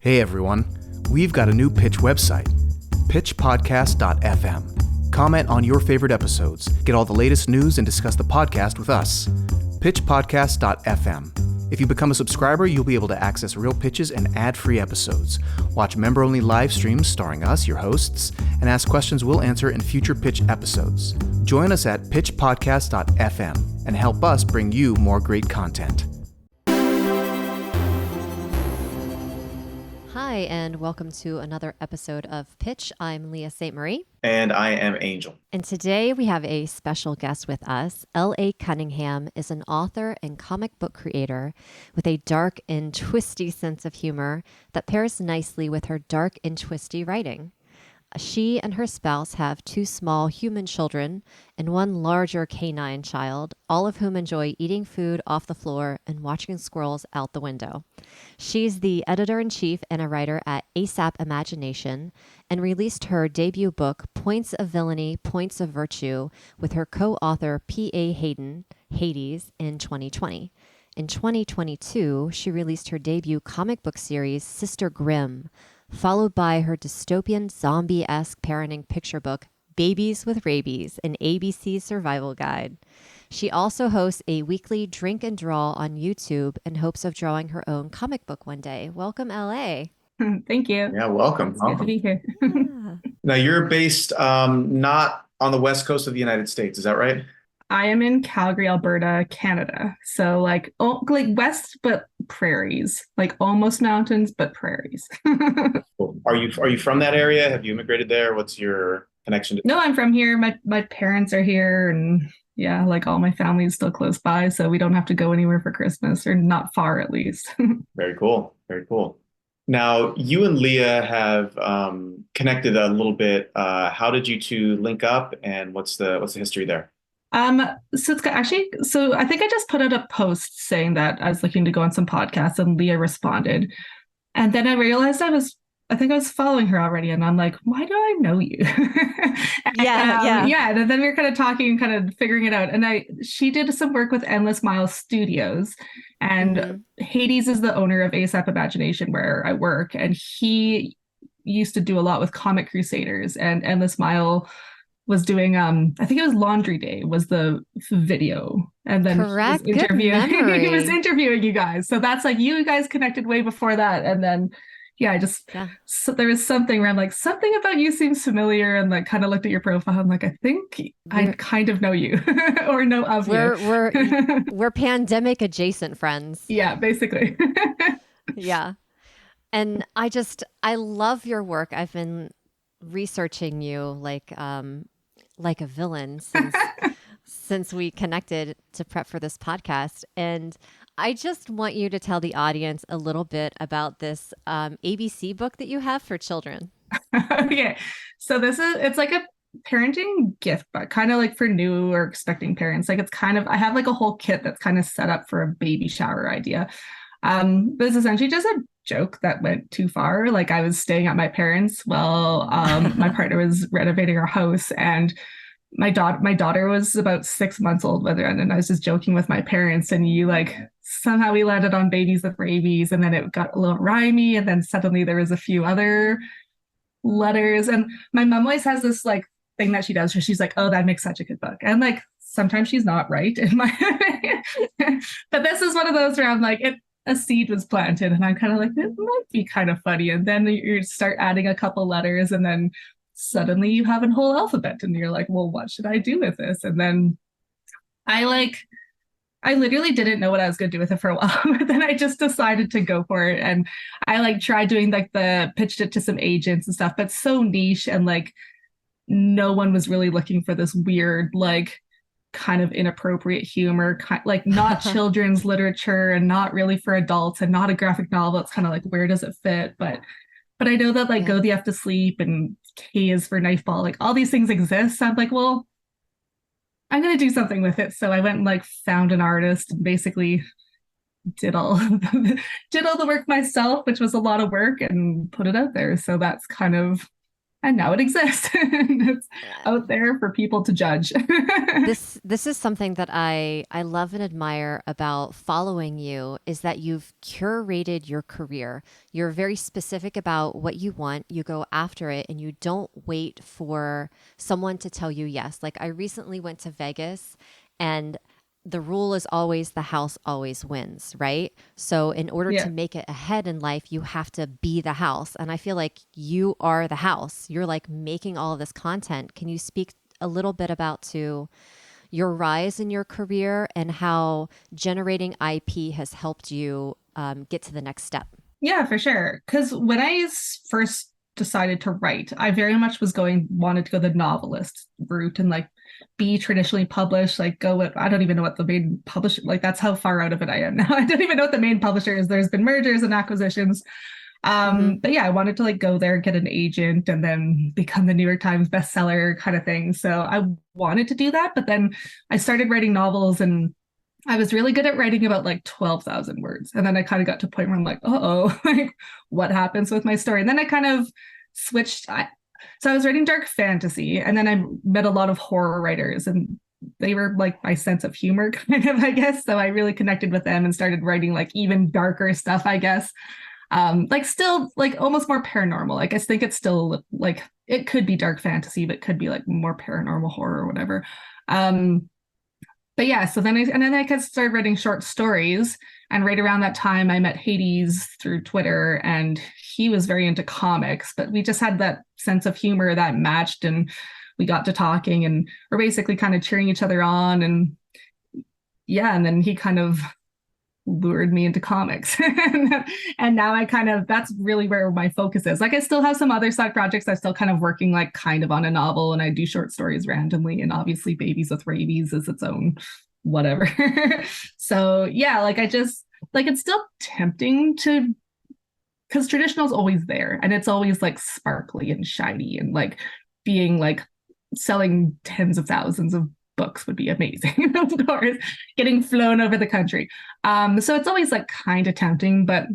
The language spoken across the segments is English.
Hey everyone, we've got a new Pitch website, pitchpodcast.fm. Comment on your favorite episodes, get all the latest news, and discuss the podcast with us. Pitchpodcast.fm. If you become a subscriber, you'll be able to access real pitches and ad-free episodes, watch member-only live streams starring us, your hosts, and ask questions we'll answer in future Pitch episodes. Join us at pitchpodcast.fm and help us bring you more great content. Hi, and welcome to another episode of Pitch. I'm Leah St. Marie. And I am Angel. And today we have a special guest with us. Cunningham is an author and comic book creator with a dark and twisty sense of humor that pairs nicely with her dark and twisty writing. She and her spouse have two small human children and one larger canine child, all of whom enjoy eating food off the floor and watching squirrels out the window. She's the editor-in-chief and a writer at ASAP Imagination and released her debut book, Points of Villainy, Points of Virtue, with her co-author P.A. Hayden, Hades, in 2020. In 2022, she released her debut comic book series, Sister Grimm, followed by her dystopian zombie-esque parenting picture book, Babies with Rabies, an ABC survival guide. She also hosts a weekly drink and draw on YouTube in hopes of drawing her own comic book one day. Welcome, LA. Thank you. Yeah, welcome. It's good to be here. Yeah. Now, you're based not on the west coast of the United States, is that right? I am in Calgary, Alberta, Canada. So like west, but prairies, like almost mountains, but prairies. Cool. Are you from that area? Have you immigrated there? What's your connection to? No, I'm from here. My parents are here, and yeah, like all my family is still close by, so we don't have to go anywhere for Christmas, or not far at least. Very cool. Very cool. Now, you and Leah have connected a little bit. How did you two link up, and what's the history there? So it's actually, so I think I just put out a post saying that I was looking to go on some podcasts, and Leah responded. And then I realized I think I was following her already, and I'm like, why do I know you? Yeah. And then we were kind of talking and kind of figuring it out. And she did some work with Endless Mile Studios, and Hades is the owner of ASAP Imagination where I work, and he used to do a lot with Comic Crusaders, and Endless Mile was doing I think it was Laundry Day was the video, and then Correct. he was interviewing you guys. So that's like you guys connected way before that, and then so there was something where I'm like, something about you seems familiar, and like kind of looked at your profile. I'm like, I think I kind of know you or know of you. We're pandemic adjacent friends. Yeah, basically. Yeah. And I love your work. I've been researching you like a villain since we connected to prep for this podcast. And I just want you to tell the audience a little bit about this ABC book that you have for children. Okay. So it's like a parenting gift book, kind of like for new or expecting parents. Like I have like a whole kit that's kind of set up for a baby shower idea. But it's essentially just a joke that went too far. Like I was staying at my parents' while my partner was renovating our house, and my daughter was about 6 months old with her, and then I was just joking with my parents, and somehow we landed on Babies with Rabies, and then it got a little rhymey, and then suddenly there was a few other letters, and my mom always has this like thing that she does where she's like, oh, that makes such a good book, and like sometimes she's not right in my but this is one of those where I'm like, a seed was planted, and I'm kind of like, it might be kind of funny, and then you start adding a couple letters, and then suddenly you have a whole alphabet, and you're like, well, what should I do with this? And then I literally didn't know what I was going to do with it for a while, but then I just decided to go for it, and I like tried doing like pitched it to some agents and stuff, but so niche, and like no one was really looking for this weird like kind of inappropriate humor, like not children's literature, and not really for adults, and not a graphic novel. It's kind of like, where does it fit? But I know that like Go the F to Sleep and K is for Knife Ball, like all these things exist. So I'm like, well, I'm gonna do something with it. So I went and like found an artist and basically did all the work myself, which was a lot of work, and put it out there. So that's kind of And now it exists. It's out there for people to judge. This is something that I love and admire about following you is that you've curated your career. You're very specific about what you want. You go after it and you don't wait for someone to tell you yes. Like I recently went to Vegas and the rule is always the house always wins, right? So in order to Yeah. make it ahead in life, you have to be the house. And I feel like you are the house. You're like making all of this content. Can you speak a little bit about to your rise in your career and how generating IP has helped you get to the next step? Yeah, for sure. Because when I first decided to write, I very much wanted to go the novelist route and like be traditionally published, like go with, I don't even know what the main publisher, like that's how far out of it I am now. I don't even know what the main publisher is. There's been mergers and acquisitions. Mm-hmm. But yeah, I wanted to like go there, get an agent, and then become the New York Times bestseller kind of thing. So I wanted to do that, but then I started writing novels and I was really good at writing about like 12,000 words. And then I kind of got to a point where I'm like, oh, like what happens with my story? And then I kind of switched. So I was writing dark fantasy, and then I met a lot of horror writers, and they were like my sense of humor, kind of, I guess. So I really connected with them and started writing like even darker stuff, I guess. Like still like almost more paranormal. Like I think it's still like it could be dark fantasy, but it could be like more paranormal horror or whatever. But yeah, so then I started writing short stories, and right around that time I met Hades through Twitter, and he was very into comics, but we just had that sense of humor that matched, and we got to talking, and we're basically kind of cheering each other on, and yeah, and then he kind of lured me into comics. And now that's really where my focus is. Like I still have some other side projects. I'm still kind of working like kind of on a novel, and I do short stories randomly, and obviously Babies with Rabies is its own whatever. So yeah, like I just like it's still tempting to, because traditional is always there and it's always like sparkly and shiny and like being like selling tens of thousands of books would be amazing. Of course, getting flown over the country. So it's always like kind of tempting, but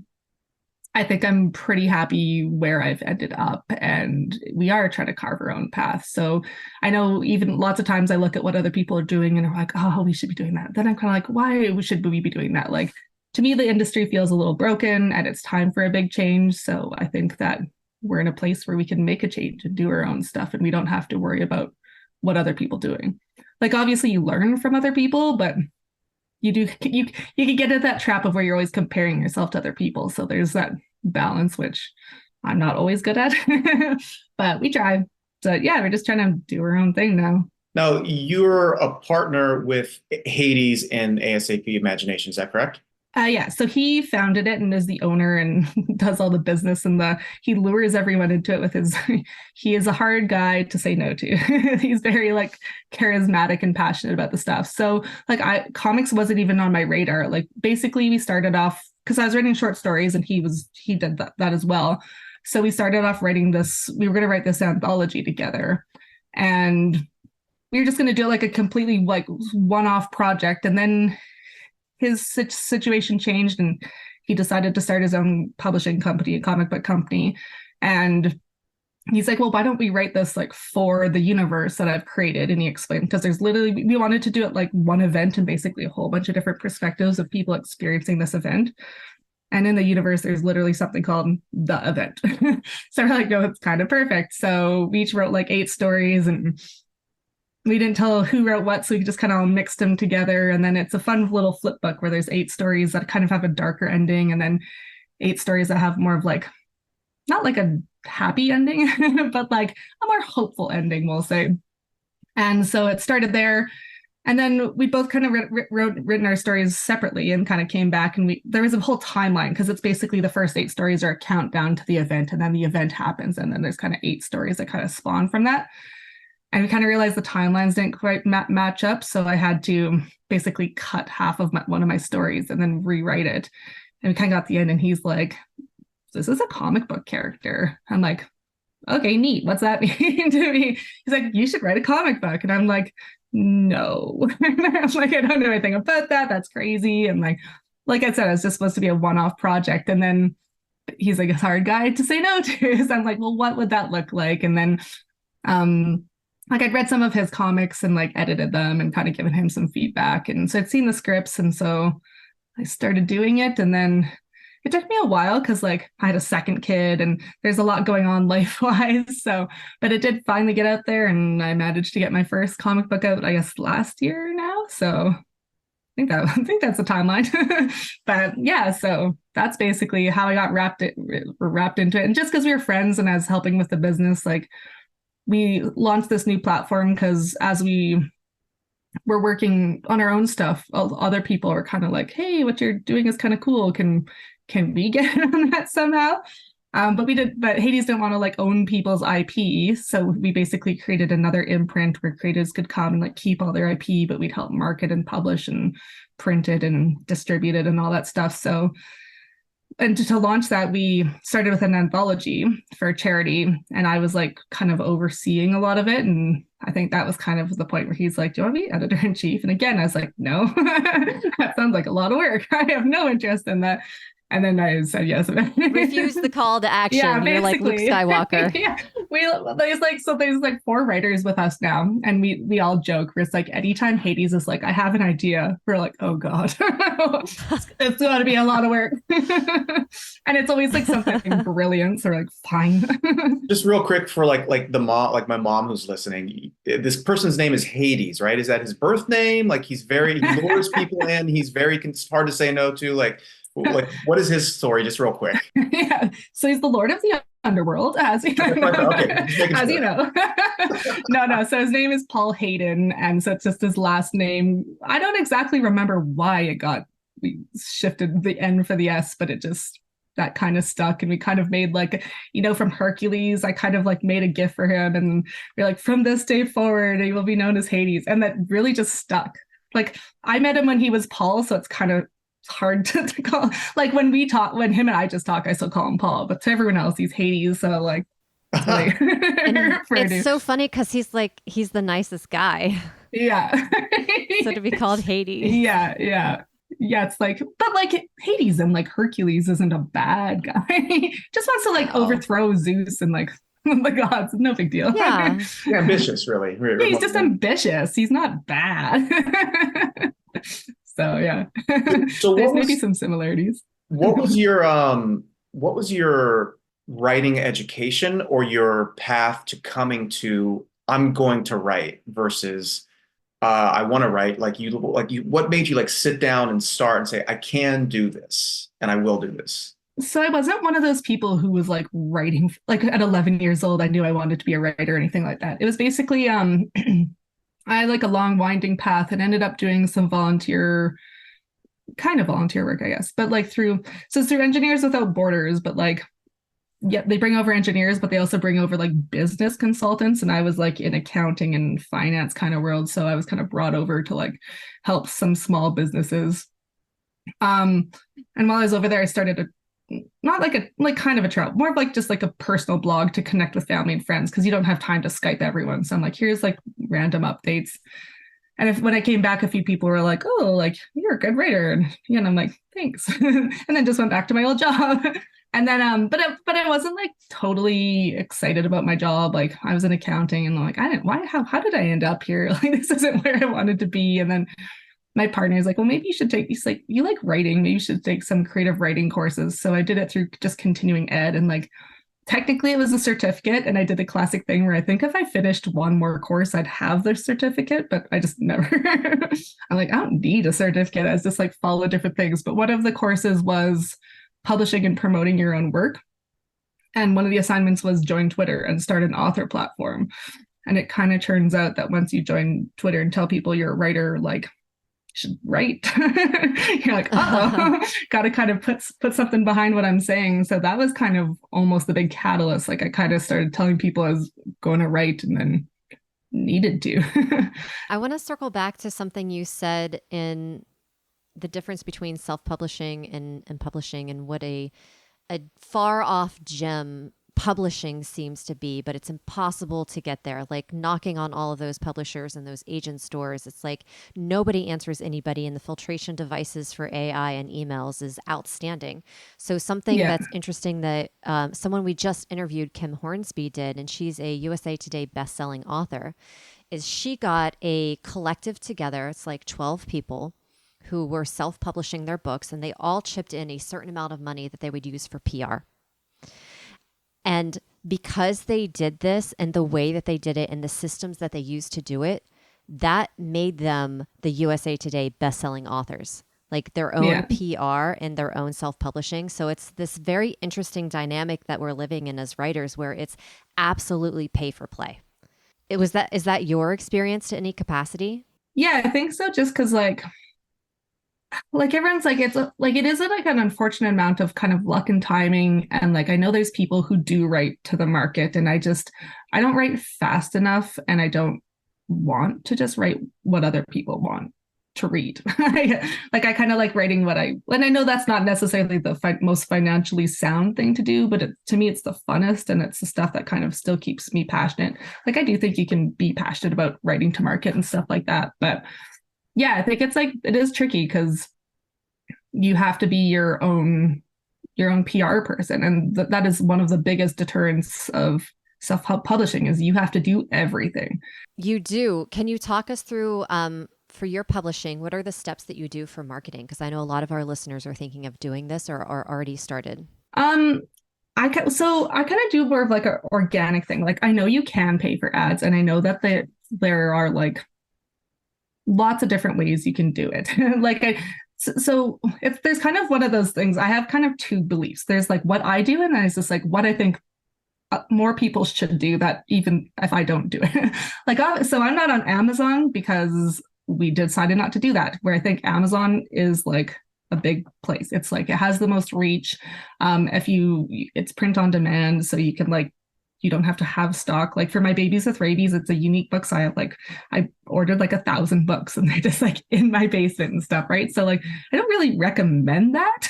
I think I'm pretty happy where I've ended up, and we are trying to carve our own path. So I know even lots of times I look at what other people are doing and are like, oh, we should be doing that. Then I'm kind of like, why should we be doing that? Like to me, the industry feels a little broken and it's time for a big change. So I think that we're in a place where we can make a change and do our own stuff, and we don't have to worry about what other people doing. Like obviously you learn from other people, but you can get into that trap of where you're always comparing yourself to other people. So there's that balance, which I'm not always good at, but we try. So yeah, we're just trying to do our own thing now. Now, you're a partner with Hades and ASAP Imagination, is that correct? Yeah, so he founded it and is the owner and does all the business, and he lures everyone into it with his he is a hard guy to say no to. He's very like charismatic and passionate about the stuff. So like comics wasn't even on my radar. Like basically we started off because I was writing short stories and he did that as well. So we started off writing we were going to write this anthology together, and we were just going to do like a completely like one-off project, and then his situation changed and he decided to start his own publishing company, a comic book company. And he's like, well, why don't we write this like for the universe that I've created? And he explained, because we wanted to do it like one event and basically a whole bunch of different perspectives of people experiencing this event. And in the universe, there's literally something called the event. So we're like, no, it's kind of perfect. So we each wrote like 8 stories, and we didn't tell who wrote what, so we just kind of mixed them together. And then it's a fun little flip book where there's 8 stories that kind of have a darker ending, and then 8 stories that have more of like, not like a happy ending, but like a more hopeful ending, we'll say. And so it started there. And then we both kind of written our stories separately and kind of came back, and there was a whole timeline, because it's basically the first 8 stories are a countdown to the event, and then the event happens, and then there's kind of 8 stories that kind of spawn from that. And we kind of realized the timelines didn't quite match up. So I had to basically cut half of one of my stories and then rewrite it. And we kind of got the end, and he's like, this is a comic book character. I'm like, okay, neat. What's that mean to me? He's like, you should write a comic book. And I'm like, no. I'm like, I don't know anything about that. That's crazy. And like I said, it's just supposed to be a one-off project. And then he's like a hard guy to say no to. So I'm like, well, what would that look like? And then like I'd read some of his comics and like edited them and kind of given him some feedback. And so I'd seen the scripts, and so I started doing it. And then it took me a while because like I had a second kid and there's a lot going on life-wise. So, but it did finally get out there, and I managed to get my first comic book out, I guess, last year now. So I think that's the timeline. But yeah, so that's basically how I got wrapped into it. And just because we were friends and I was helping with the business, like we launched this new platform because as we were working on our own stuff, other people were kind of like, hey, what you're doing is kind of cool. Can we get on that somehow? But Hades didn't want to like own people's IP. So we basically created another imprint where creators could come and like keep all their IP, but we'd help market and publish and print it and distribute it and all that stuff. So, and to launch that, we started with an anthology for a charity, and I was like kind of overseeing a lot of it. And I think that was kind of the point where he's like, do you want to be editor-in-chief? And again, I was like, no, that sounds like a lot of work. I have no interest in that. And then I said yes. Refuse the call to action. Yeah, You're like Luke Skywalker. Yeah, there's like 4 writers with us now, and we all joke. We're like, anytime Hades is like, I have an idea, we're like, oh god, it's going to be a lot of work. And it's always like something brilliant. So we're like, fine. Just real quick for like the mom, like my mom who's listening, this person's name is Hades, right? Is that his birth name? Like he lures people in. It's hard to say no to. Like what is his story? Just real quick. Yeah, so he's the Lord of the Underworld, as you know. Okay, as you know. No. So his name is Paul Hayden, and so it's just his last name. I don't exactly remember why we shifted the N for the S, but it just that kind of stuck. And we kind of made like, from Hercules, I kind of like made a GIF for him, and we're like, from this day forward, he will be known as Hades, and that really just stuck. Like I met him when he was Paul, so it's kind of hard to call. Like when him and I just talk, I still call him Paul, but to everyone else he's Hades. So like it's so funny because he's the nicest guy. Yeah. So to be called Hades. Yeah, it's like, but like Hades and like Hercules isn't a bad guy. He just wants to like overthrow Zeus and like the gods. No big deal. Yeah. Ambitious, really. He's just ambitious. He's not bad. So yeah. So there's maybe some similarities. What was your writing education or your path to coming to I'm going to write versus I want to write? What made you like sit down and start and say, I can do this and I will do this? So I wasn't one of those people who was like writing, like at 11 years old, I knew I wanted to be a writer or anything like that. It was basically I had like a long winding path and ended up doing some volunteer work, I guess, but like through Engineers Without Borders, but like, yeah, they bring over engineers, but they also bring over like business consultants. And I was like in accounting and finance kind of world. So I was kind of brought over to like help some small businesses. And while I was over there, I started not like kind of a trout, more of like just like a personal blog to connect with family and friends, because you don't have time to Skype everyone. So I'm like, here's like random updates. And when I came back, a few people were like, oh, like you're a good writer. And I'm like, thanks. And then just went back to my old job. And then but I wasn't like totally excited about my job. Like I was in accounting and I'm like, how did I end up here? Like this isn't where I wanted to be. And then my partner is like, well, maybe you should he's like, you like writing, maybe you should take some creative writing courses. So I did it through just continuing ed, and like technically it was a certificate, and I did the classic thing where I think if I finished one more course, I'd have the certificate, but I just never, I'm like, I don't need a certificate. I was just like follow different things. But one of the courses was publishing and promoting your own work. And one of the assignments was join Twitter and start an author platform. And it kind of turns out that once you join Twitter and tell people you're a writer, like, should write. You're like, got to kind of put something behind what I'm saying. So that was kind of almost the big catalyst. Like I kind of started telling people I was going to write and then needed to. I want to circle back to something you said in the difference between self-publishing and publishing, and what a far off gem publishing seems to be, but it's impossible to get there. Like knocking on all of those publishers and those agent stores, it's like nobody answers anybody, and the filtration devices for AI and emails is outstanding. So something Yeah. that's interesting that someone we just interviewed, Kim Hornsby, did, and she's a USA Today bestselling author, is she got a collective together. It's like 12 people who were self-publishing their books, and they all chipped in a certain amount of money that they would use for PR. And because they did this and the way that they did it and the systems that they used to do it, that made them the USA Today best-selling authors, like their own PR and their own self-publishing. So it's this very interesting dynamic that we're living in as writers, where it's absolutely pay for play. Is that your experience to any capacity? Yeah, I think so. Just because like everyone's like, it is like an unfortunate amount of kind of luck and timing. And like, I know there's people who do write to the market, and I don't write fast enough, and I don't want to just write what other people want to read. Like I kind of like writing and I know that's not necessarily the most financially sound thing to do, but to me, it's the funnest, and it's the stuff that kind of still keeps me passionate. Like I do think you can be passionate about writing to market and stuff like that. But yeah, I think it is tricky because you have to be your own PR person. And that is one of the biggest deterrents of self-publishing, is you have to do everything. You do. Can you talk us through, for your publishing, what are the steps that you do for marketing? Because I know a lot of our listeners are thinking of doing this or are already started. I kind of do more of like an organic thing. Like I know you can pay for ads, and I know that there are like lots of different ways you can do it. So if there's kind of one of those things, I have kind of two beliefs. There's like what I do, and there's just like what I think more people should do, that even if I don't do it. So I'm not on Amazon because we decided not to do that, where I think Amazon is like a big place. It's like it has the most reach. It's print on demand, so you can you don't have to have stock. Like for my babies with rabies, it's a unique book. So I ordered like 1,000 books, and they're just like in my basement and stuff, right? So like I don't really recommend that.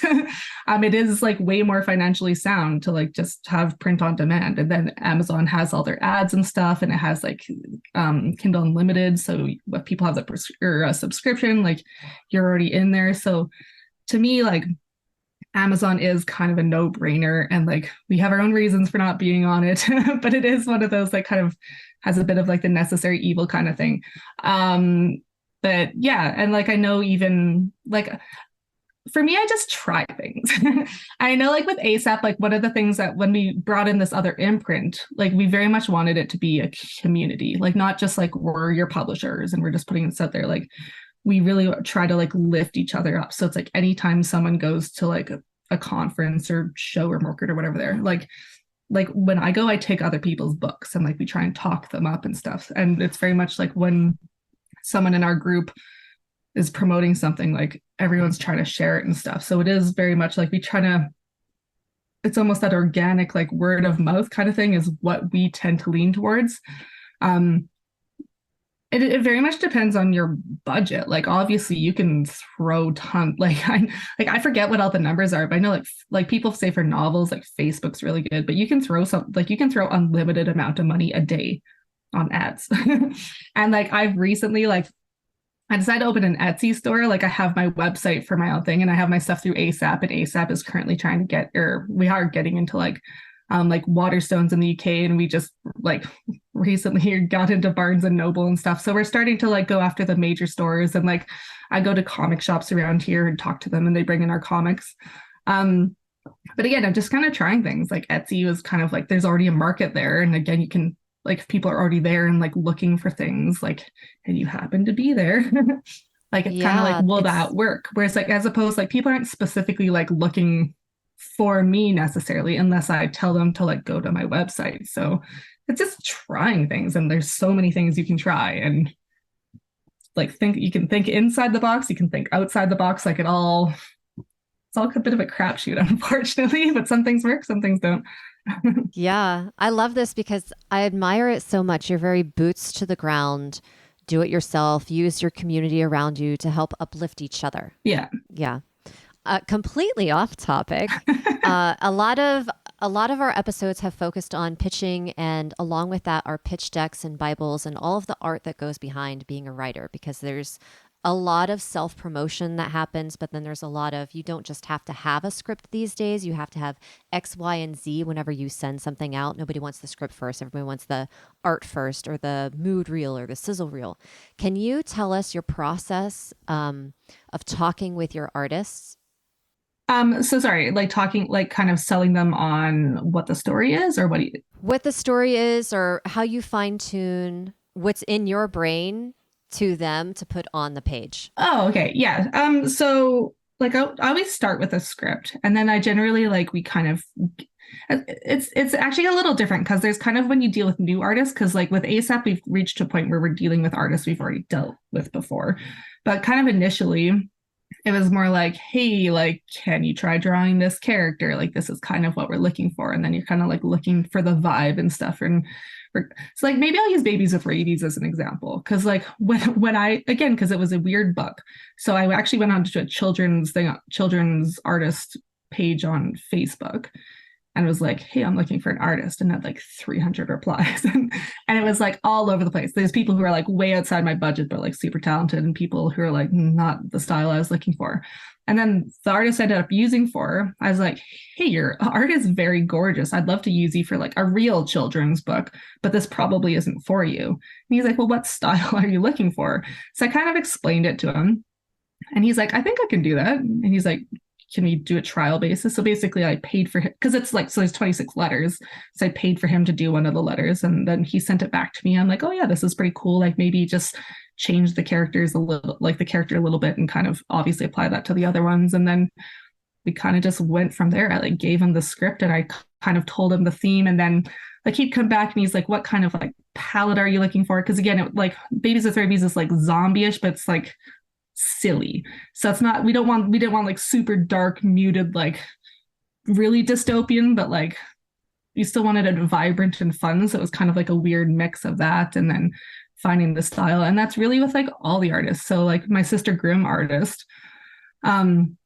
It is like way more financially sound to like just have print on demand. And then Amazon has all their ads and stuff, and it has like Kindle Unlimited. So if people have a subscription, like you're already in there. So to me, like Amazon is kind of a no-brainer, and like we have our own reasons for not being on it, but it is one of those like kind of has a bit of like the necessary evil kind of thing. But yeah, and like I know even like for me, I just try things. I know like with ASAP, like one of the things that when we brought in this other imprint, like we very much wanted it to be a community, like not just like we're your publishers and we're just putting this out there. Like we really try to like lift each other up. So it's like anytime someone goes to like a conference or show or market or whatever there, like when I go, I take other people's books and like we try and talk them up and stuff. And it's very much like when someone in our group is promoting something, like everyone's trying to share it and stuff. So it is very much like it's almost that organic, like word of mouth kind of thing is what we tend to lean towards. It very much depends on your budget. Like obviously you can throw I forget what all the numbers are, but I know like people say for novels, like Facebook's really good, but you can throw unlimited amount of money a day on ads. And like I've recently I decided to open an Etsy store. Like I have my website for my own thing, and I have my stuff through ASAP, and ASAP is currently trying to we are getting into like Waterstones in the UK, and we just like recently got into Barnes and Noble and stuff. So we're starting to like go after the major stores, and like I go to comic shops around here and talk to them, and they bring in our comics. But again, I'm just kind of trying things. Like Etsy was kind of like there's already a market there, and again, you can like if people are already there and like looking for things, like and you happen to be there. Like it's kind of like, will that work? Whereas like as opposed, like people aren't specifically like looking for me necessarily unless I tell them to like go to my website. So it's just trying things, and there's so many things you can try, and like you can think inside the box, you can think outside the box, like it's all a bit of a crapshoot, unfortunately, but some things work, some things don't. Yeah, I love this because I admire it so much. You're very boots to the ground, do it yourself, use your community around you to help uplift each other. Yeah. Yeah. Completely off topic. A lot of A lot of our episodes have focused on pitching, and along with that, our pitch decks and Bibles and all of the art that goes behind being a writer, because there's a lot of self promotion that happens, but then there's a lot of, you don't just have to have a script these days. You have to have X, Y, and Z whenever you send something out. Nobody wants the script first. Everybody wants the art first, or the mood reel, or the sizzle reel. Can you tell us your process of talking with your artists? So sorry, like talking, like kind of selling them on what the story is, or what do you? What the story is, or how you fine tune what's in your brain to them to put on the page. Oh, okay, yeah. So like I always start with a script, and then I generally like we kind of. It's actually a little different because there's kind of when you deal with new artists, because like with ASAP we've reached a point where we're dealing with artists we've already dealt with before, but kind of initially. It was more like, hey, like, can you try drawing this character? Like, this is kind of what we're looking for. And then you're kind of like looking for the vibe and stuff. And so like, maybe I'll use Babies with Rabies as an example. Cause like when I, again, cause it was a weird book. So I actually went on to a children's artist page on Facebook. And was like, hey, I'm looking for an artist, and had like 300 replies. And it was like all over the place. There's people who are like way outside my budget, but like super talented, and people who are like not the style I was looking for. And then the artist I ended up using I was like, hey, your art is very gorgeous. I'd love to use you for like a real children's book, but this probably isn't for you. And he's like, well, what style are you looking for? So I kind of explained it to him. And he's like, I think I can do that. And he's like, can we do a trial basis? So basically I paid for him, because it's like, so there's 26 letters. So I paid for him to do one of the letters, and then he sent it back to me. I'm like, oh yeah, this is pretty cool. Like maybe just change the characters a little, like the character a little bit, and kind of obviously apply that to the other ones. And then we kind of just went from there. I like gave him the script, and I kind of told him the theme. And then like he'd come back and he's like, what kind of like palette are you looking for? Because again, like Babies with Rabies is like zombie-ish, but it's like silly. So it's not, we didn't want like super dark, muted, like really dystopian, but like you still wanted it vibrant and fun. So it was kind of like a weird mix of that, and then finding the style. And that's really with like all the artists. So like my Sister Grimm artist, when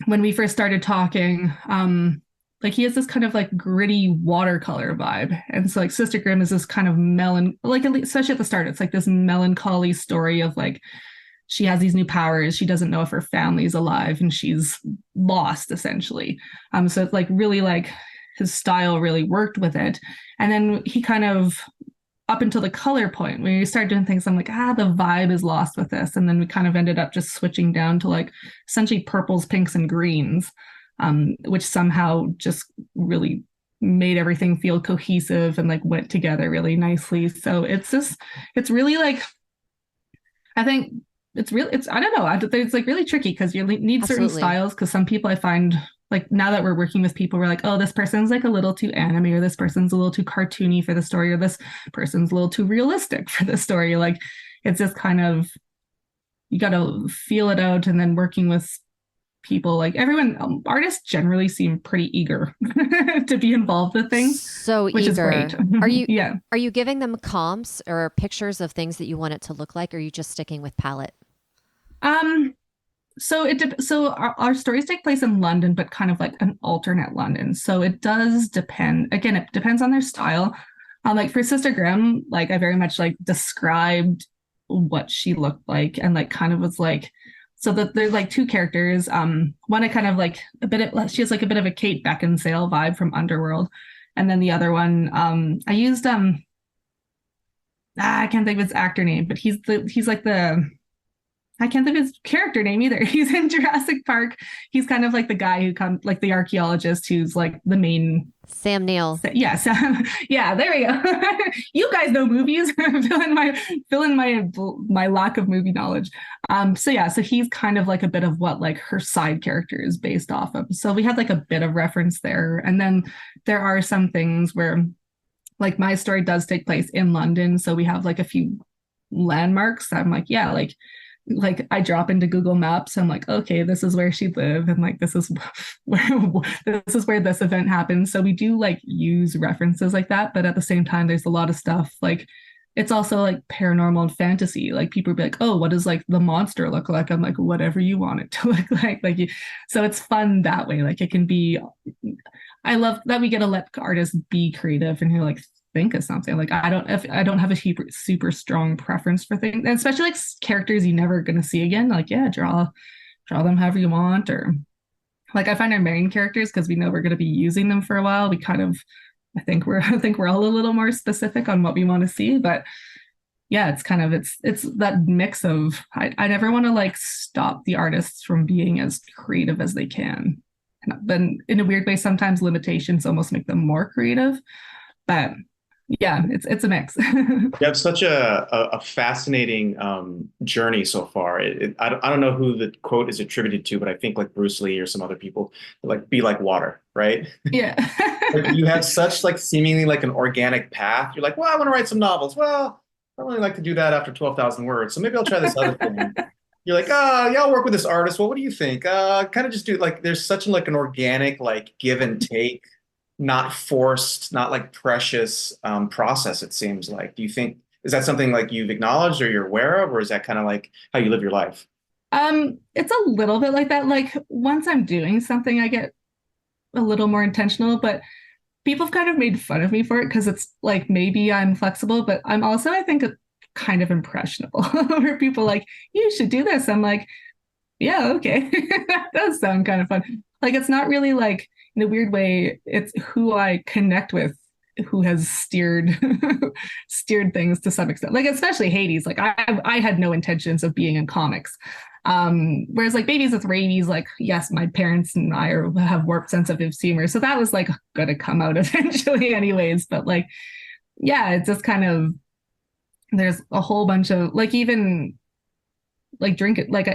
we first started talking, like he has this kind of like gritty watercolor vibe. And so like Sister Grimm is this kind of like especially at the start, it's like this melancholy story of like, she has these new powers. She doesn't know if her family's alive, and she's lost essentially. So it's like really like his style really worked with it. And then he kind of, up until the color point when we started doing things, I'm like, the vibe is lost with this. And then we kind of ended up just switching down to like essentially purples, pinks, and greens, which somehow just really made everything feel cohesive and like went together really nicely. So it's really like, I think I don't know. It's like really tricky because you need certain styles, because some people I find like now that we're working with people, we're like, oh, this person's like a little too anime, or this person's a little too cartoony for the story, or this person's a little too realistic for the story. Like it's just kind of, you got to feel it out. And then working with people, like everyone, artists generally seem pretty eager to be involved with things. So which eager. Is great. Are you giving them comps or pictures of things that you want it to look like, or are you just sticking with palette? So our stories take place in London, but kind of like an alternate London. So it does depend. Again, it depends on their style. Like for Sister Grimm, like I very much like described what she looked like, and like kind of was like, so that there's like two characters. One I kind of like she has like a bit of a Kate Beckinsale vibe from Underworld, and then the other one I used I can't think of his actor name, but I can't think of his character name either. He's in Jurassic Park. He's kind of like the guy who comes, like the archaeologist who's like the main. Sam Neill. Yeah, Sam. Yeah, there we go. You guys know movies. fill in my lack of movie knowledge. So he's kind of like a bit of what like her side character is based off of. So we had like a bit of reference there, and then there are some things where, like my story does take place in London, so we have like a few landmarks. I'm like, yeah, like I drop into Google Maps. I'm like, okay, this is where she lived, and like this is where this event happened. So we do like use references like that, but at the same time, there's a lot of stuff like it's also like paranormal and fantasy. Like people be like, oh, what does like the monster look like? I'm like, whatever you want it to look like. So it's fun that way. Like it can be, I love that we get to let artists be creative and like think of something. Like I don't have a super strong preference for things, and especially like characters you're never gonna see again. Like, yeah, draw them however you want. Or like I find our main characters, because we know we're gonna be using them for a while, we kind of I think we're all a little more specific on what we want to see. But yeah, it's kind of it's that mix of I never want to like stop the artists from being as creative as they can. And then in a weird way, sometimes limitations almost make them more creative. But yeah, it's a mix. You have such a fascinating journey so far. I don't know who the quote is attributed to, but I think like Bruce Lee or some other people, like be like water, right? Yeah. Like you have such like seemingly like an organic path. You're like, well, I want to write some novels. Well, I don't really like to do that after 12,000 words, so maybe I'll try this other thing. You're like, yeah, I'll work with this artist. Well, what do you think? Kind of just do like there's such like an organic like give and take, not forced, not like precious process, it seems like. Do you think, is that something like you've acknowledged or you're aware of, or is that kind of like how you live your life? It's a little bit like that. Like once I'm doing something, I get a little more intentional, but people have kind of made fun of me for it because it's like maybe I'm flexible, but I'm also, I think, kind of impressionable. Where people like, you should do this. I'm like, yeah, okay. That does sound kind of fun. Like it's not really like in a weird way, it's who I connect with who has steered steered things to some extent. Like especially Hades. Like I had no intentions of being in comics. Whereas like Babies with Rabies, like yes, my parents and I have warped sense of humor, so that was like gonna come out eventually, anyways. But like, yeah, it's just kind of there's a whole bunch of like even like drink it like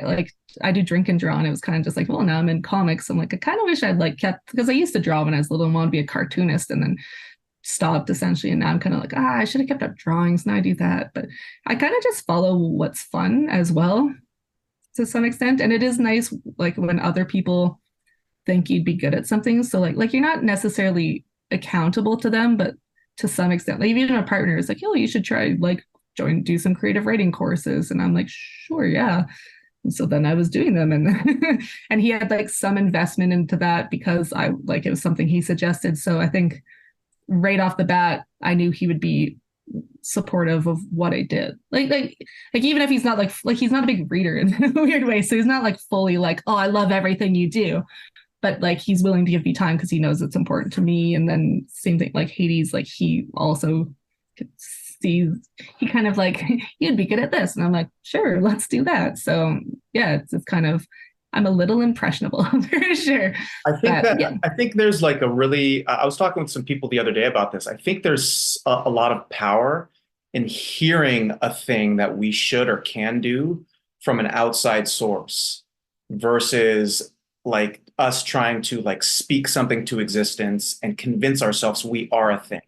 I do drink and draw, and it was kind of just like, well, now I'm in comics. I'm like, I kind of wish I'd like kept, because I used to draw when I was little and wanted to be a cartoonist, and then stopped essentially, and now I'm kind of like, I should have kept up drawings. Now I do that, but I kind of just follow what's fun as well to some extent. And it is nice like when other people think you'd be good at something, so like you're not necessarily accountable to them, but to some extent, like even a partner is like, oh, you should try like do some creative writing courses, and I'm like, sure, yeah. And so then I was doing them, and and he had like some investment into that because I like it was something he suggested. So I think right off the bat I knew he would be supportive of what I did. Like even if he's not like he's not a big reader in a weird way, so he's not like fully like, oh, I love everything you do, but like he's willing to give me time because he knows it's important to me. And then same thing like Hades, like he also sees, he kind of like, you'd be good at this, and I'm like, sure, let's do that. So yeah, it's kind of, I'm a little impressionable for sure. I think I think there's like a really, I was talking with some people the other day about this. I think there's a lot of power in hearing a thing that we should or can do from an outside source versus like us trying to like speak something to existence and convince ourselves we are a thing.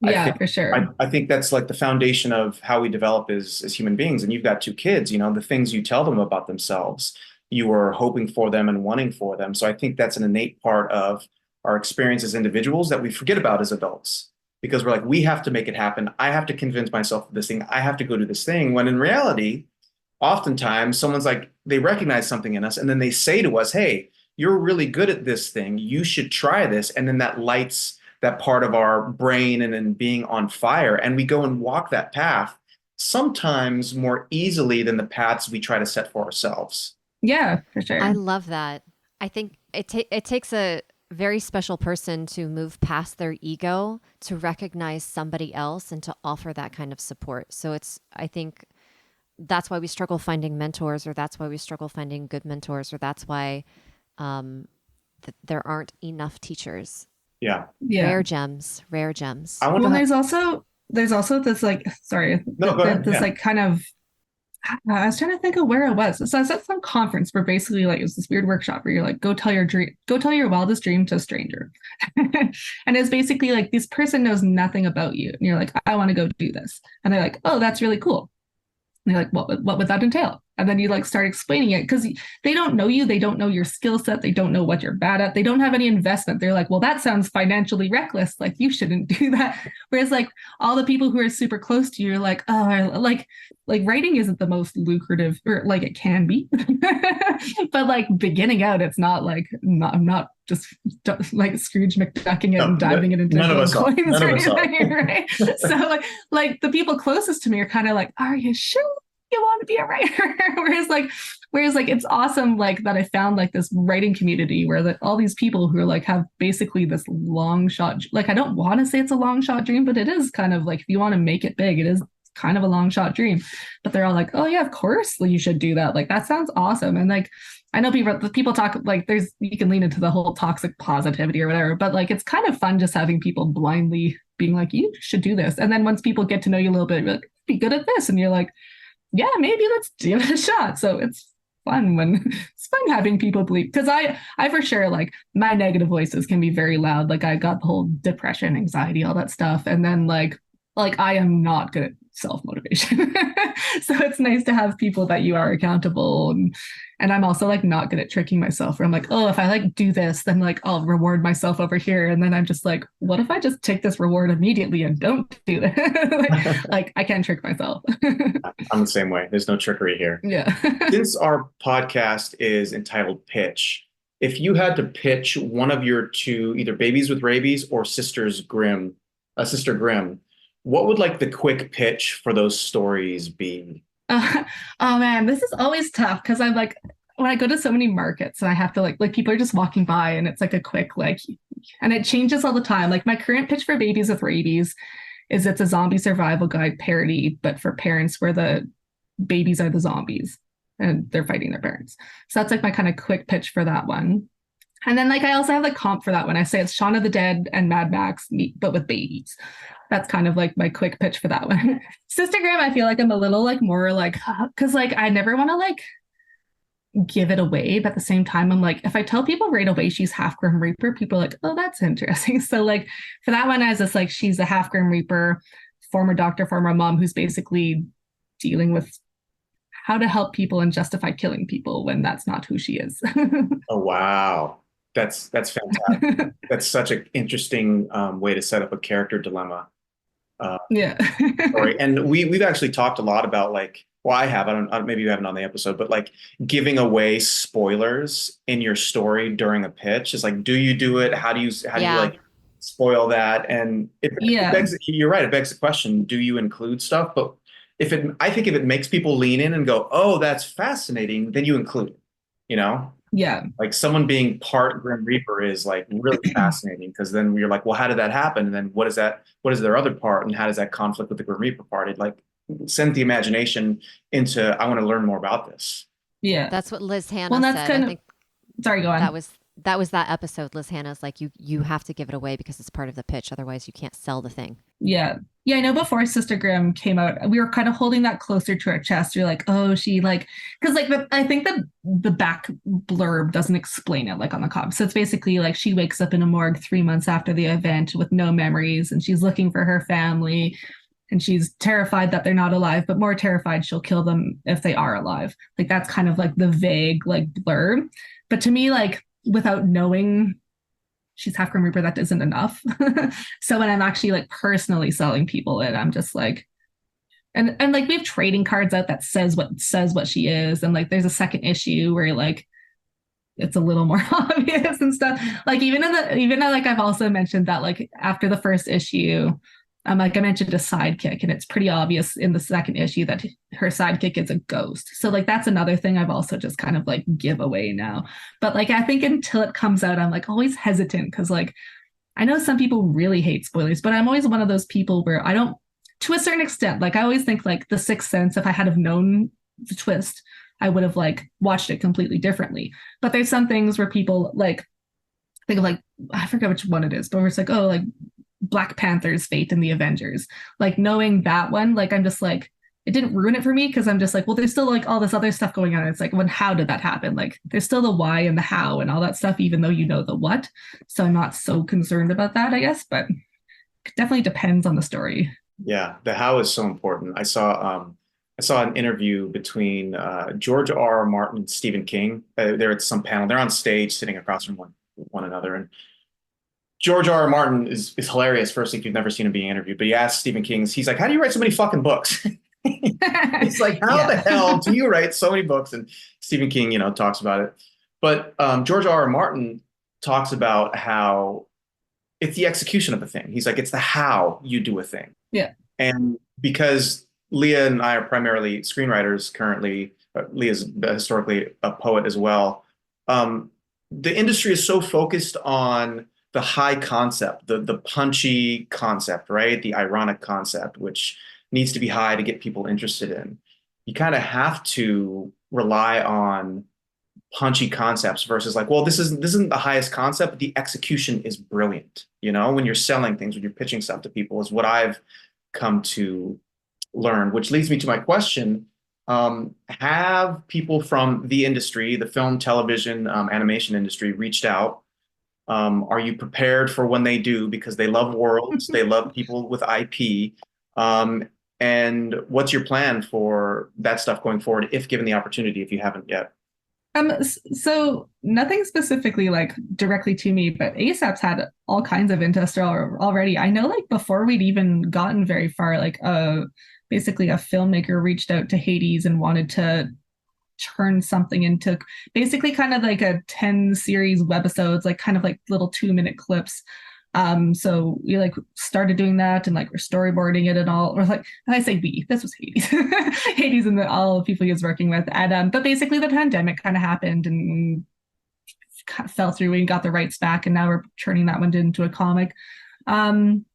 Yeah, for sure. I think that's like the foundation of how we develop as human beings. And you've got two kids, you know, the things you tell them about themselves, you are hoping for them and wanting for them. So I think that's an innate part of our experience as individuals that we forget about as adults, because we're like, we have to make it happen. I have to convince myself of this thing. I have to go do this thing. When in reality, oftentimes someone's like, they recognize something in us and then they say to us, hey, you're really good at this thing. You should try this. And then that lights that part of our brain and then being on fire. And we go and walk that path sometimes more easily than the paths we try to set for ourselves. Yeah, for sure. I love that. I think it takes a very special person to move past their ego to recognize somebody else and to offer that kind of support. So I think that's why we struggle finding mentors, or that's why we struggle finding good mentors, or that's why there aren't enough teachers. Yeah. Rare gems. Well, there's also this like, sorry, no, go ahead. This like kind of, I was trying to think of where it was. So I was at some conference where basically like it was this weird workshop where you're like, go tell your wildest dream to a stranger. And it's basically like this person knows nothing about you. And you're like, I want to go do this. And they're like, oh, that's really cool. And you're like, what would that entail? And then you like start explaining it because they don't know you. They don't know your skill set. They don't know what you're bad at. They don't have any investment. They're like, well, that sounds financially reckless. Like you shouldn't do that. Whereas like all the people who are super close to you are like, oh, like writing isn't the most lucrative, or like it can be. But like beginning out, it's not like, I'm not just like Scrooge McDucking it and diving it into gold coins or anything, right? So like the people closest to me are kind of like, are you sure you want to be a writer? whereas like it's awesome like that I found like this writing community where all these people who are like have basically this long shot, like I don't want to say it's a long shot dream, but it is kind of like if you want to make it big, it is kind of a long shot dream. But they're all like, oh yeah, of course you should do that. Like that sounds awesome. And like I know people talk like you can lean into the whole toxic positivity or whatever, but like it's kind of fun just having people blindly being like, you should do this. And then once people get to know you a little bit, you're like, be good at this, and you're like, yeah, maybe let's give it a shot. So it's fun having people believe, because I for sure like my negative voices can be very loud. Like I got the whole depression, anxiety, all that stuff. And then like I am not good at self-motivation. So it's nice to have people that you are accountable, and I'm also like not good at tricking myself where I'm like, oh, if I like do this, then like I'll reward myself over here. And then I'm just like, what if I just take this reward immediately and don't do it? like I can't trick myself. I'm the same way. There's no trickery here. Yeah. Since our podcast is entitled Pitch, if you had to pitch one of your two, either Babies with Rabies or Sister Grimm, what would like the quick pitch for those stories be? Oh man, this is always tough because I'm like, when I go to so many markets and I have to like people are just walking by and it's like a quick like, and it changes all the time. Like my current pitch for Babies with Rabies is it's a zombie survival guide parody, but for parents where the babies are the zombies and they're fighting their parents. So that's like my kind of quick pitch for that one. And then like I also have like comp for that one. I say it's Shaun of the Dead and Mad Max, but with babies. That's kind of like my quick pitch for that one. Sister Grimm, I feel like I'm a little like more like, because like I never want to like give it away, but at the same time I'm like, if I tell people right away she's half Grim Reaper, people are like, oh, that's interesting. So like for that one, I was just like, she's a half Grim Reaper, former doctor, former mom, who's basically dealing with how to help people and justify killing people when that's not who she is. Oh wow. That's fantastic. That's such an interesting way to set up a character dilemma. Yeah. Story. And we've actually talked a lot about like, well, I don't maybe you haven't on the episode, but like giving away spoilers in your story during a pitch is like, do you do it? How do you like spoil that? And you're right. It begs the question, do you include stuff? But I think if it makes people lean in and go, oh, that's fascinating, then you include it, you know? Yeah. Like someone being part Grim Reaper is like really fascinating because then you're like, well, how did that happen? And then what is their other part? And how does that conflict with the Grim Reaper part? It like send the imagination into, I want to learn more about this. Yeah. That's what Liz Hannah said. Sorry, go on. That was that episode. Liz Hannah's like, you have to give it away because it's part of the pitch. Otherwise you can't sell the thing. Yeah. Yeah, I know before Sister Grimm came out, we were kind of holding that closer to our chest. You're like, oh, she like, because like I think the back blurb doesn't explain it like on the comic. So it's basically like she wakes up in a morgue 3 months after the event with no memories, and she's looking for her family, and she's terrified that they're not alive, but more terrified she'll kill them if they are alive. Like that's kind of like the vague like blurb. But to me, like without knowing she's half Grim Reaper, that isn't enough. So when I'm actually like personally selling people it, I'm just like, and like we have trading cards out that says what she is, and like there's a second issue where like it's a little more obvious and stuff. Like even though like I've also mentioned that like after the first issue, like I mentioned a sidekick, and it's pretty obvious in the second issue that her sidekick is a ghost. So like that's another thing I've also just kind of like give away now. But like I think until it comes out, I'm like always hesitant because like I know some people really hate spoilers, but I'm always one of those people where I don't, to a certain extent, like I always think like The Sixth Sense, if I had have known the twist, I would have like watched it completely differently. But there's some things where people like think of like, I forget which one it is, but where it's like, oh, like Black Panther's fate in the Avengers, like knowing that one, like I'm just like, it didn't ruin it for me because I'm just like, well, there's still like all this other stuff going on. It's like, when, how did that happen? Like there's still the why and the how and all that stuff, even though you know the what. So I'm not so concerned about that, I guess, but it definitely depends on the story. Yeah, the how is so important. I saw I saw an interview between George R. R. Martin and Stephen King. They're at some panel. They're on stage sitting across from one another. And George R. R. Martin is hilarious, firstly, if you've never seen him being interviewed. But he asked Stephen King, he's like, how do you write so many fucking books? It's like, how the hell do you write so many books? And Stephen King, talks about it. But George R. R. Martin talks about how it's the execution of a thing. He's like, it's the how you do a thing. Yeah. And because Leah and I are primarily screenwriters currently, Leah's historically a poet as well. The industry is so focused on the high concept, the punchy concept, right? The ironic concept, which needs to be high to get people interested in. You kind of have to rely on punchy concepts versus like, well, this isn't the highest concept, but the execution is brilliant. When you're selling things, when you're pitching stuff to people, is what I've come to learn, which leads me to my question. Have people from the industry, the film, television, animation industry, reached out? Are you prepared for when they do? Because they love worlds, they love people with IP. And what's your plan for that stuff going forward, if given the opportunity, if you haven't yet? So nothing specifically like directly to me, but ASAP's had all kinds of interest already. I know like before we'd even gotten very far, like basically a filmmaker reached out to Hades and wanted to turn something into basically kind of like a 10 series webisodes, like kind of like little 2-minute clips. So we like started doing that and like we're storyboarding it and all, or like, I say we, this was Hades, Hades and all the people he was working with. And, but basically the pandemic kind of happened and fell through and got the rights back. And now we're turning that one into a comic. And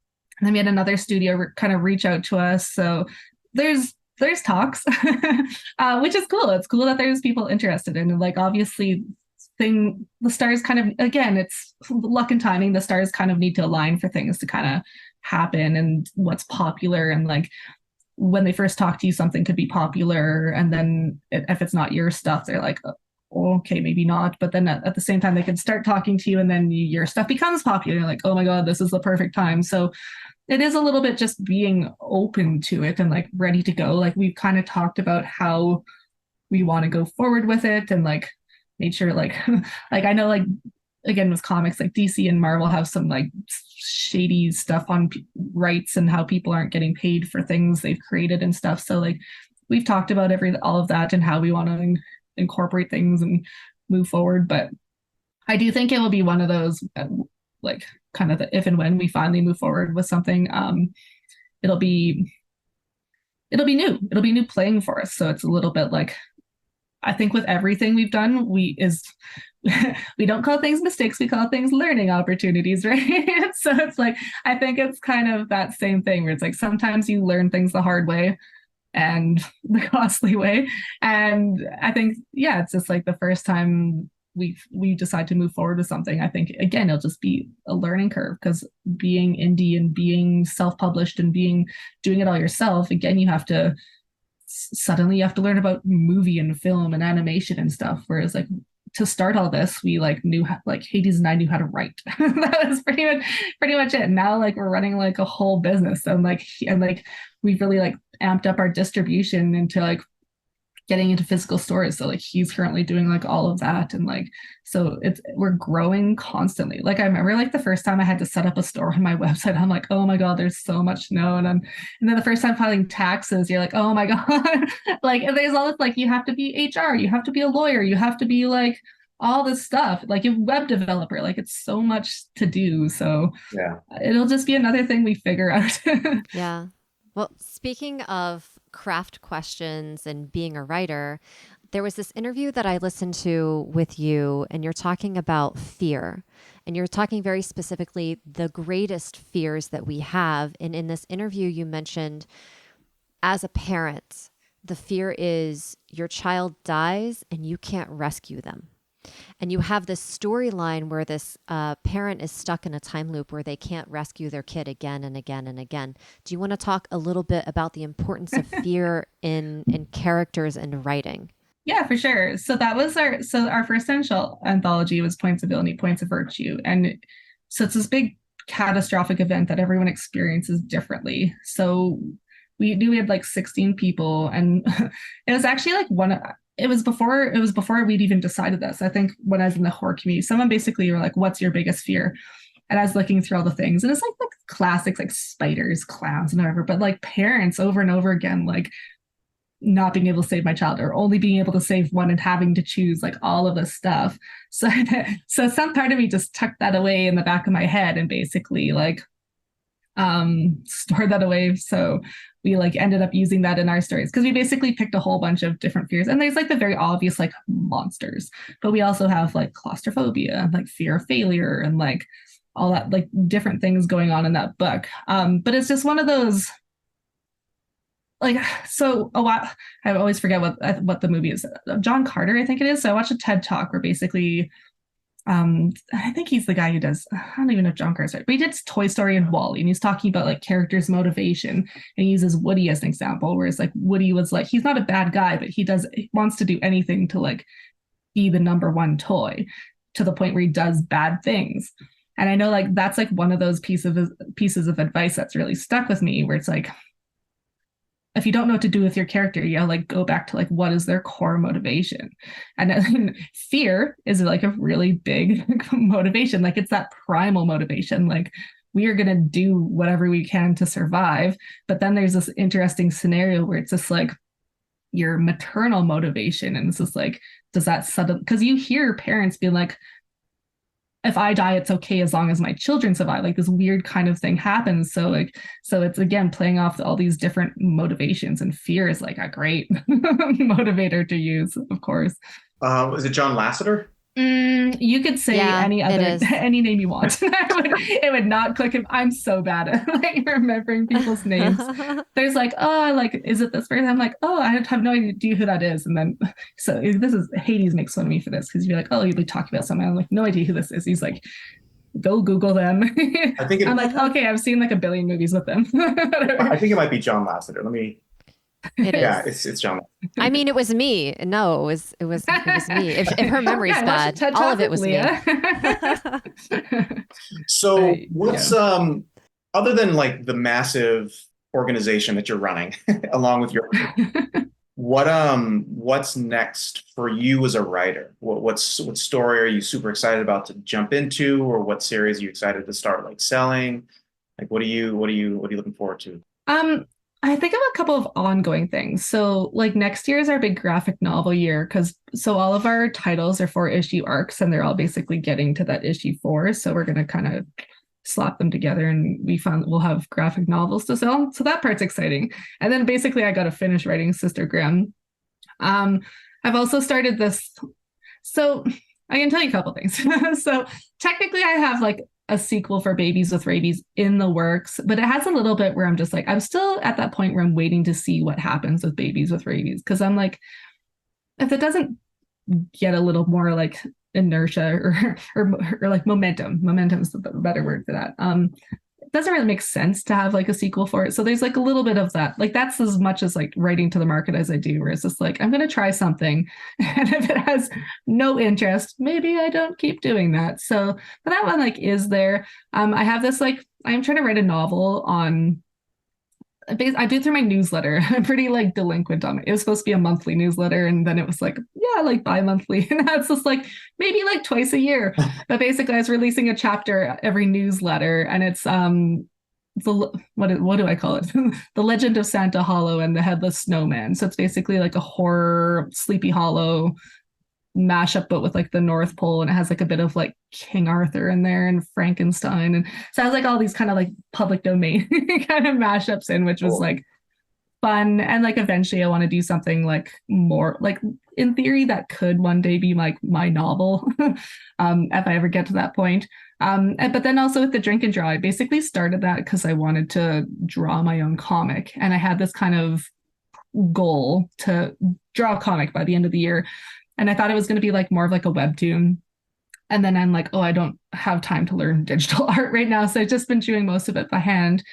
then we had another studio kind of reach out to us. So there's talks, which is cool. It's cool that there's people interested in it. Like, obviously, the stars kind of, again, it's luck and timing. The stars kind of need to align for things to kind of happen and what's popular. And like, when they first talk to you, something could be popular. And then if it's not your stuff, they're like, oh, okay, maybe not. But then at the same time, they can start talking to you and then your stuff becomes popular. You're like, oh my God, this is the perfect time. So it is a little bit just being open to it and like ready to go. Like, we've kind of talked about how we want to go forward with it and like made sure like I know, like, again, with comics, like DC and Marvel have some like shady stuff on rights and how people aren't getting paid for things they've created and stuff. So like we've talked about all of that and how we want to incorporate things and move forward. But I do think it will be one of those like kind of if and when we finally move forward with something, it'll be new playing for us. So it's a little bit like, I think with everything we've done, we don't call things mistakes, we call things learning opportunities, right? So it's like, I think it's kind of that same thing where it's like sometimes you learn things the hard way and the costly way. And I think, yeah, it's just like the first time we decide to move forward with something, I think, again, it'll just be a learning curve, because being indie and being self-published and doing it all yourself, again, you have to learn about movie and film and animation and stuff. Whereas like to start all this, we like knew like Hades and I knew how to write. That was pretty much it. Now like we're running like a whole business and we've really like amped up our distribution into like getting into physical stores. So like he's currently doing like all of that. And like, so we're growing constantly. Like I remember like the first time I had to set up a store on my website, I'm like, oh my God, there's so much to know. And then the first time filing taxes, you're like, oh my God, like there's all this, like you have to be HR, you have to be a lawyer, you have to be like all this stuff, like a web developer, like it's so much to do. So yeah, it'll just be another thing we figure out. Yeah. Well, speaking of craft questions and being a writer, there was this interview that I listened to with you, and you're talking about fear. And you're talking very specifically the greatest fears that we have. And in this interview, you mentioned as a parent, the fear is your child dies and you can't rescue them. And you have this storyline where this parent is stuck in a time loop where they can't rescue their kid again and again and again. Do you want to talk a little bit about the importance of fear in characters and writing? Yeah, for sure. So that was our first anthology was Points of Villainy, Points of Virtue. And so it's this big catastrophic event that everyone experiences differently. So we had like 16 people, and it was actually like it was before we'd even decided this. I think when I was in the horror community, someone basically were like, what's your biggest fear? And I was looking through all the things, and it's like classics, like spiders, clowns, and whatever, but like parents over and over again, like not being able to save my child, or only being able to save one and having to choose, like all of this stuff. So some part of me just tucked that away in the back of my head and basically like stored that away. So we like ended up using that in our stories, because we basically picked a whole bunch of different fears, and there's like the very obvious like monsters, but we also have like claustrophobia, like fear of failure, and like all that like different things going on in that book. But it's just one of those, like, so a while, I always forget what the movie is. John Carter, I think it is. So I watched a TED Talk where basically, I think he's the guy who does, I don't even know if John Carter's right, but he did Toy Story and WALL-E, and he's talking about like characters' motivation, and he uses Woody as an example, whereas like Woody was like, he not a bad guy, but he wants to do anything to like be the number one toy, to the point where he does bad things. And I know like that's like one of those pieces of advice that's really stuck with me, where it's like, if you don't know what to do with your character, you gotta like go back to like, what is their core motivation? And then fear is like a really big motivation. Like it's that primal motivation. Like we are gonna do whatever we can to survive. But then there's this interesting scenario where it's just like your maternal motivation. And it's just like, does that suddenly, because you hear parents being like, if I die, it's okay as long as my children survive. Like this weird kind of thing happens. So it's again playing off all these different motivations, and fear is like a great motivator to use, of course. Is it John Lasseter? You could say any name you want. It would not click him. I'm so bad at like remembering people's names. There's like, oh, like, is it this person? I'm like, oh, I have no idea who that is. And then, so this is, Hades makes fun of me for this, because you're like, oh, you'll be talking about something. I'm like, no idea who this is. He's like, go Google them. I'm like, okay, I've seen like a billion movies with them. I think it might be John Lasseter. Let me. Yeah, it's John. I mean, it was me. No, it was me. If her memory's bad, all of it was Leah. me. So what's other than like the massive organization that you're running along with your what's next for you as a writer? What story are you super excited about to jump into, or what series are you excited to start like selling? Like what are you looking forward to? I think of a couple of ongoing things. So like next year is our big graphic novel year, so all of our titles are 4-issue arcs, and they're all basically getting to that issue 4. So we're going to kind of slap them together, and we'll have graphic novels to sell. So that part's exciting. And then basically I got to finish writing Sister Grimm. I've also started this. So I can tell you a couple things. So technically I have like a sequel for Babies with Rabies in the works, but it has a little bit where I'm just like, I'm still at that point where I'm waiting to see what happens with Babies with Rabies, because I'm like, if it doesn't get a little more like inertia or like momentum is the better word for that, it doesn't really make sense to have like a sequel for it. So there's like a little bit of that. Like that's as much as like writing to the market as I do, where it's just like, I'm going to try something. And if it has no interest, maybe I don't keep doing that. So but that one like is there. I have this like, I'm trying to write a novel on, I do it through my newsletter. I'm pretty like delinquent on it. It was supposed to be a monthly newsletter, and then it was like, yeah, like bi-monthly. And that's just like maybe like twice a year. But basically I was releasing a chapter every newsletter, and it's what do I call it? The Legend of Santa Hollow and the Headless Snowman. So it's basically like a horror Sleepy Hollow mashup, but with like the North Pole, and it has like a bit of like King Arthur in there and Frankenstein, and so I has like all these kind of like public domain kind of mashups in, which was like fun. And like eventually I want to do something like more like, in theory, that could one day be like my novel if I ever get to that point. But then also with the Drink and Draw, I basically started that because I wanted to draw my own comic, and I had this kind of goal to draw a comic by the end of the year. And I thought it was going to be like more of like a webtoon. And then I'm like, oh, I don't have time to learn digital art right now. So I've just been doing most of it by hand.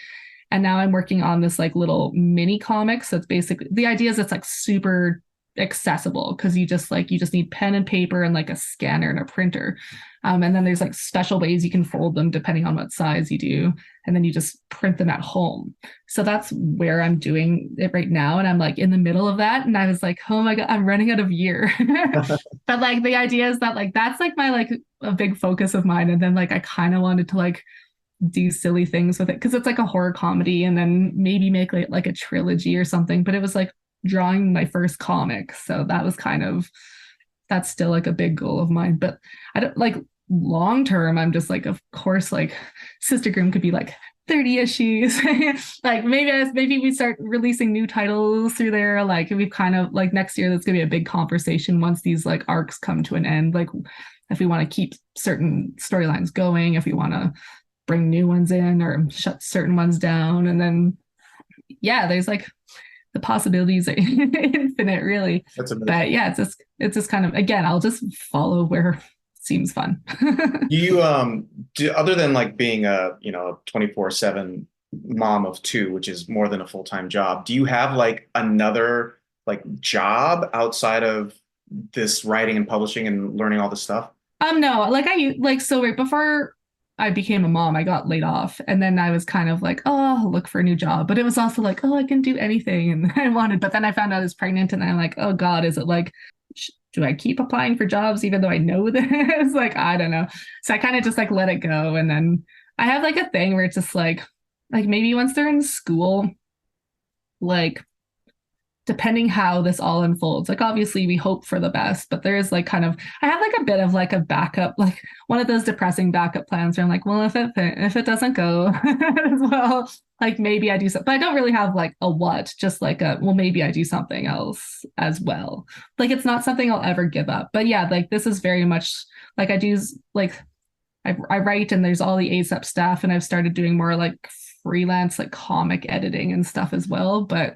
And now I'm working on this like little mini comic. So it's basically, the idea is it's like super accessible because you just need pen and paper and like a scanner and a printer. And then there's like special ways you can fold them depending on what size you do. And then you just print them at home. So that's where I'm doing it right now. And I'm like in the middle of that. And I was like, oh my God, I'm running out of year. But like the idea is that like that's like my like a big focus of mine. And then like I kind of wanted to like do silly things with it because it's like a horror comedy and then maybe make like a trilogy or something. But it was like drawing my first comic. So that was that's still like a big goal of mine. But I don't like long term, I'm just like, of course, like Sister Grimm could be like 30 issues. Like maybe we start releasing new titles through there. Like we've kind of like next year, that's gonna be a big conversation once these like arcs come to an end. Like if we want to keep certain storylines going, if we want to bring new ones in or shut certain ones down. And then yeah, there's like the possibilities are infinite, really. That's amazing. But yeah, it's just kind of, again, I'll just follow where it seems fun. You other than like being a 24/7 mom of two, which is more than a full-time job, do you have like another like job outside of this writing and publishing and learning all this stuff? No, like so right before I became a mom, I got laid off. And then I was kind of like, oh, I'll look for a new job. But it was also like, oh, I can do anything. And I wanted, but then I found out I was pregnant and I'm like, oh God, is it like, do I keep applying for jobs even though I know this? Like, I don't know. So I kind of just like let it go. And then I have like a thing where it's just like maybe once they're in school, like depending how this all unfolds, like obviously we hope for the best, but there is like kind of, I have like a bit of like a backup, like one of those depressing backup plans where I'm like, well, if it doesn't go as well, like maybe I do something, but I don't really have like a what, just like a, well, maybe I do something else as well. Like it's not something I'll ever give up. But yeah, like this is very much like I do like, I write and there's all the ASAP stuff and I've started doing more like freelance, like comic editing and stuff as well. But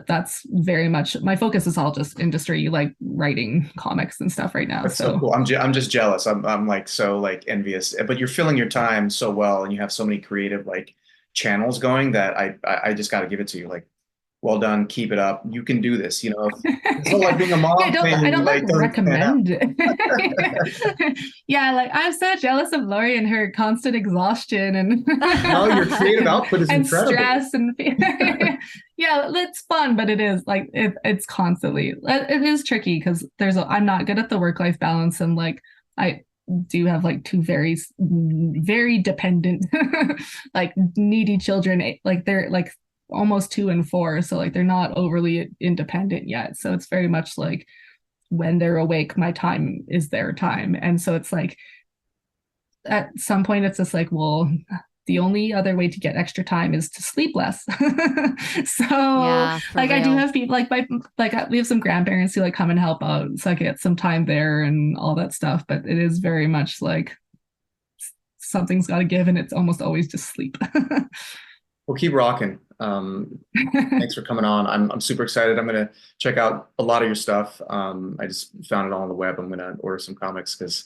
that's very much my focus is all just industry, like writing comics and stuff right now. That's so cool. I'm just jealous. I'm like so like envious, but you're filling your time so well and you have so many creative like channels going that I just got to give it to you. Like, well done. Keep it up. You can do this. It's not like being a mom. Yeah, I don't like recommend it. Yeah, like I'm so jealous of Lori and her constant exhaustion and no, your creative output is and incredible. Stress and yeah, it's fun, but it is like it's constantly it is tricky because I'm not good at the work-life balance and like I do have like two very very dependent like needy children, like they're like almost 2 and 4, so like they're not overly independent yet, so it's very much like when they're awake my time is their time. And so it's like at some point it's just like, well, the only other way to get extra time is to sleep less. So yeah, like real. I do have people like we have some grandparents who like come and help out, so I get some time there and all that stuff, but it is very much like something's got to give and it's almost always just sleep. Well, keep rocking. Thanks for coming on. I'm super excited. I'm going to check out a lot of your stuff. I just found it all on the web. I'm going to order some comics because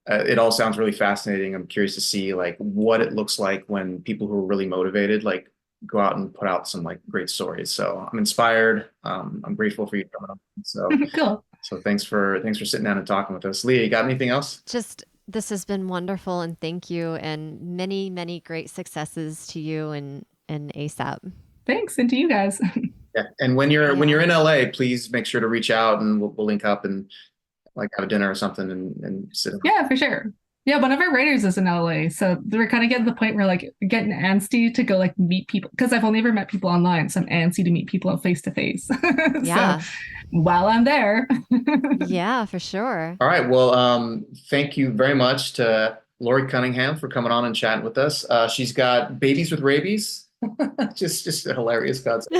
it all sounds really fascinating. I'm curious to see like what it looks like when people who are really motivated like go out and put out some like great stories. So I'm inspired. I'm grateful for you coming on. So cool. So thanks for sitting down and talking with us. Leah, you got anything else? Just this has been wonderful and thank you, and many, many great successes to you and ASAP. Thanks, and to you guys. Yeah, and when you're in LA, please make sure to reach out and we'll link up and like have a dinner or something and sit. Yeah, for sure. Yeah, one of our writers is in LA, so we're kind of getting to the point where like getting antsy to go like meet people because I've only ever met people online, so I'm antsy to meet people face to face. Yeah. So, while I'm there. Yeah, for sure. All right. Well, thank you very much to Lori Cunningham for coming on and chatting with us. She's got Babies with Rabies. just a hilarious concept.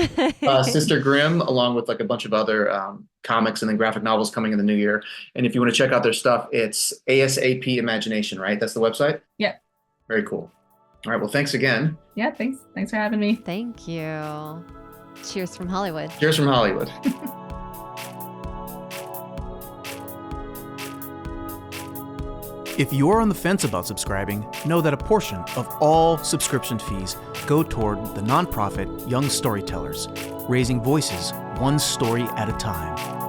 Sister Grimm, along with like a bunch of other comics and then graphic novels coming in the new year. And if you want to check out their stuff, it's ASAP Imagination, right? That's the website? Yeah. Very cool. All right. Well, thanks again. Yeah, thanks. Thanks for having me. Thank you. Cheers from Hollywood. Cheers from Hollywood. If you're on the fence about subscribing, know that a portion of all subscription fees go toward the nonprofit Young Storytellers, raising voices one story at a time.